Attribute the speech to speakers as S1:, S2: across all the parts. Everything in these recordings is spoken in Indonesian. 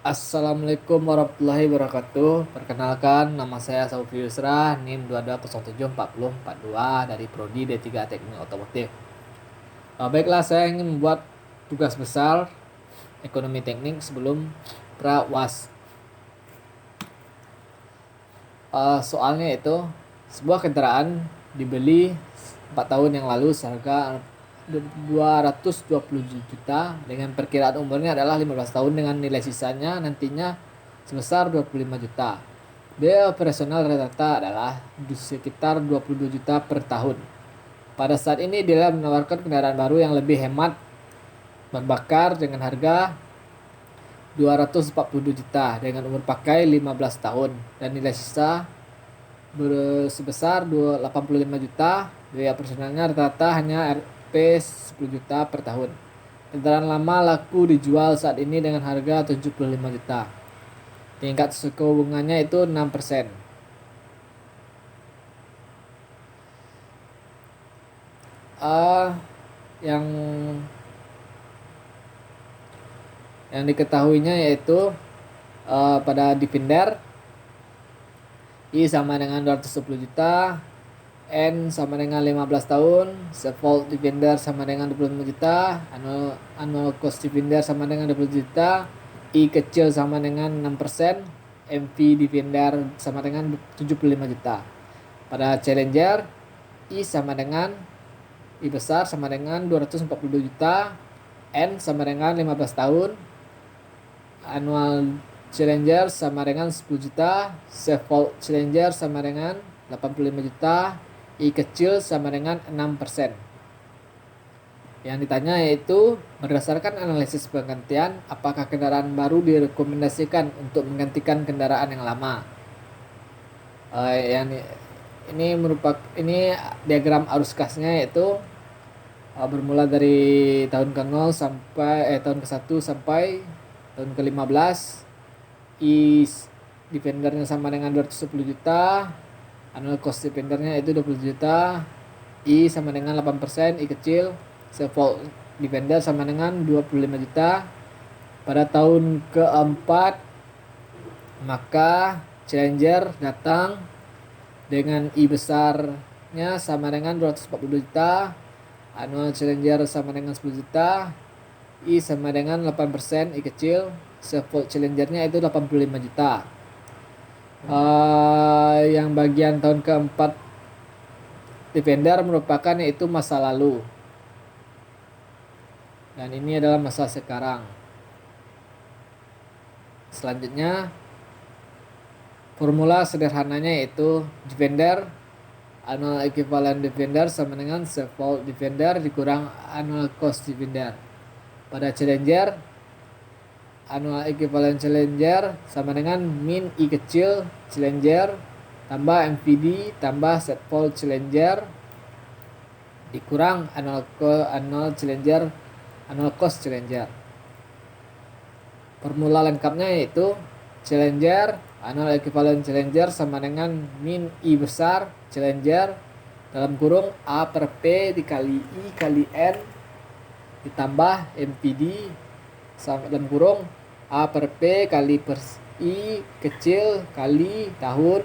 S1: Assalamualaikum warahmatullahi wabarakatuh. Perkenalkan, nama saya Saufi Yusra, NIM 22074042 dari Prodi D3 Teknik Otomotif. Baiklah, saya ingin membuat tugas besar ekonomi teknik sebelum pra-UAS. Soalnya itu, sebuah kendaraan dibeli 4 tahun yang lalu seharga 220 juta dengan perkiraan umurnya adalah 15 tahun dengan nilai sisanya nantinya sebesar 25 juta. Biaya operasional rata-rata adalah sekitar 22 juta per tahun. Pada saat ini dia menawarkan kendaraan baru yang lebih hemat bahan bakar dengan harga 242 juta dengan umur pakai 15 tahun dan nilai sisa sebesar 85 juta. Biaya personalnya rata-rata hanya Rp 10 juta per tahun. Kendaraan lama laku dijual saat ini dengan harga 75 juta. Tingkat suku bunganya itu 6%. Yang diketahuinya yaitu pada Defender I sama dengan 210 juta, N sama dengan 15 tahun, Sevolt Defender sama dengan 25 juta, annual cost Defender sama dengan 20 juta, I kecil sama dengan 6%, MV Defender sama dengan 75 juta. Pada Challenger, I sama dengan I besar sama dengan 242 juta, N sama dengan 15 tahun, annual Challenger sama dengan 10 juta, Sevolt Challenger sama dengan 85 juta, I kecil sama dengan 6%. Yang ditanya yaitu berdasarkan analisis penggantian, apakah kendaraan baru direkomendasikan untuk menggantikan kendaraan yang lama? Ini diagram arus kasnya yaitu bermula dari tahun ke-0 sampai tahun ke-1 sampai tahun ke-15. I Defendernya sama dengan 210 juta, annual cost Defendernya itu 20 juta, I sama dengan 8%, I kecil, Sevolt Defender sama dengan 25 juta. Pada tahun keempat maka Challenger datang dengan I besarnya sama dengan 240 juta, annual Challenger sama dengan 10 juta, I sama dengan 8%, I kecil, Sevolt Challengernya itu 85 juta. Yang bagian tahun keempat Defender merupakan yaitu masa lalu, dan ini adalah masa sekarang. Selanjutnya formula sederhananya yaitu Defender annual equivalent Defender sama dengan Sevolt Defender dikurang annual cost Defender. Pada Challenger, annual equivalent Challenger sama dengan min I kecil Challenger tambah MVD tambah Sevolt Challenger dikurang annual Challenger annual cost Challenger. Formula lengkapnya yaitu Challenger annual equivalent Challenger sama dengan min I besar Challenger dalam kurung A per P dikali I kali N ditambah MPD dalam kurung A per P kali per I kecil kali tahun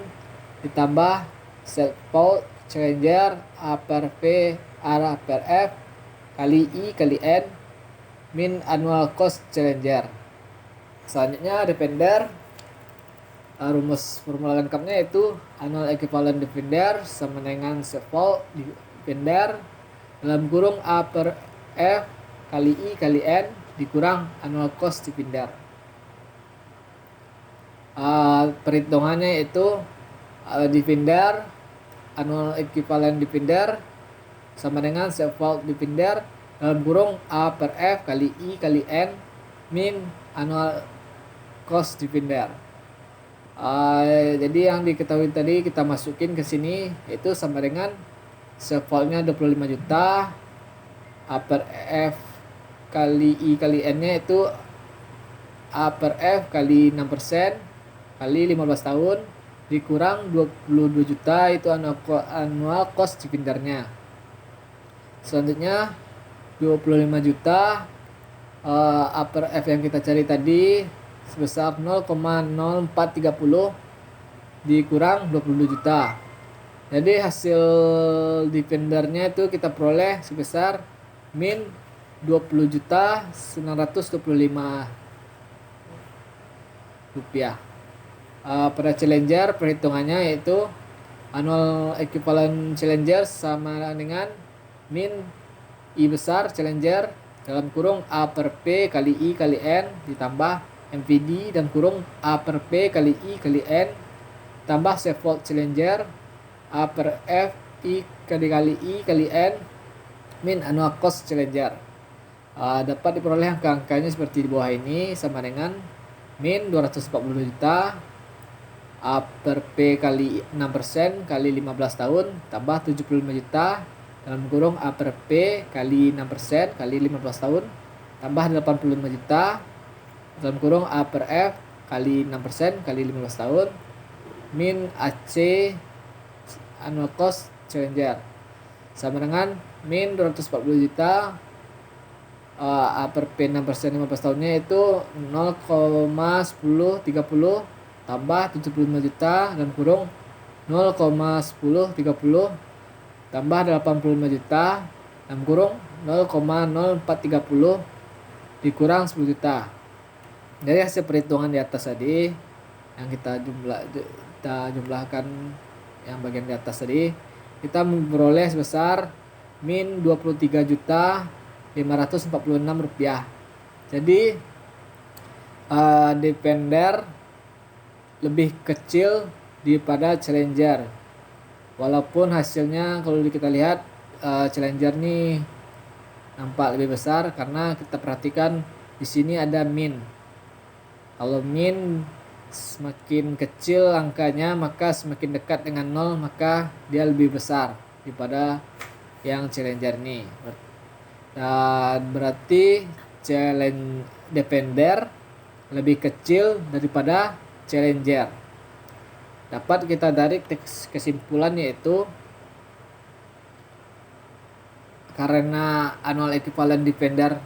S1: ditambah Sevolt Challenger A per P A per F kali I kali N min annual cost Challenger. Selanjutnya Defender, rumus formula lengkapnya itu annual equivalent Defender sama dengan Sevolt Defender dalam kurung A per F kali I kali N dikurang annual cost Defender. Perhitungannya itu Defender annual equivalent Defender sama dengan Sevolt Defender dalam kurung A per F kali I kali N min annual cost Defender. Jadi yang diketahui tadi kita masukin ke sini itu sama dengan Sevoltnya 25 juta, A per F kali I kali N nya itu A per F kali 6% kali 15 tahun dikurang 22 juta itu annual cost Defendernya. Selanjutnya 25 juta A per F yang kita cari tadi sebesar 0,0430 dikurang 22 juta. Jadi hasil Defendernya itu kita peroleh sebesar min 20.925 rupiah. Pada Challenger perhitungannya yaitu annual equivalent Challenger sama dengan min I besar Challenger dalam kurung A per P kali I kali N ditambah MVD dan kurung A per P kali I kali N tambah Seafold Challenger A per F I kali I kali N min annual cost Challenger. Dapat diperoleh angka-angkanya seperti di bawah ini, sama dengan min 240 juta A per P kali 6% kali 15 tahun tambah 75 juta dalam kurung A per P kali 6% kali 15 tahun tambah 85 juta dalam kurung A per F kali 6% kali 15 tahun min AC annual cost Challenger sama dengan min 240 juta A per P 6% 15 tahunnya itu 0,1030 tambah 75 juta dalam kurung 0,1030 tambah 85 juta dalam kurung 0,0430 dikurang 10 juta. Dari hasil perhitungan di atas tadi yang kita jumlahkan yang bagian di atas tadi, kita memperoleh sebesar min 23.546 rupiah. Jadi Defender lebih kecil daripada Challenger, walaupun hasilnya kalau kita lihat Challenger nih nampak lebih besar karena kita perhatikan di sini ada min. Kalau min semakin kecil angkanya maka semakin dekat dengan 0, maka dia lebih besar daripada yang Challenger nih. Dan berarti Defender lebih kecil daripada Challenger. Dapat kita tarik kesimpulan yaitu karena annual equivalent Defender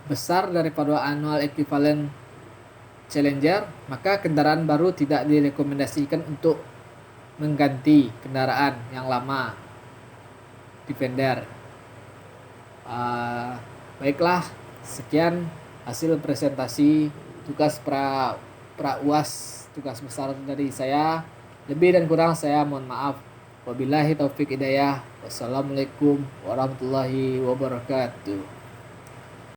S1: besar daripada annual equivalent Challenger, maka kendaraan baru tidak direkomendasikan untuk mengganti kendaraan yang lama Defender. Baiklah, sekian hasil presentasi tugas pra UAS tugas besar dari saya. Lebih dan kurang saya mohon maaf. Wabillahi taufik hidayah. Wassalamualaikum warahmatullahi wabarakatuh.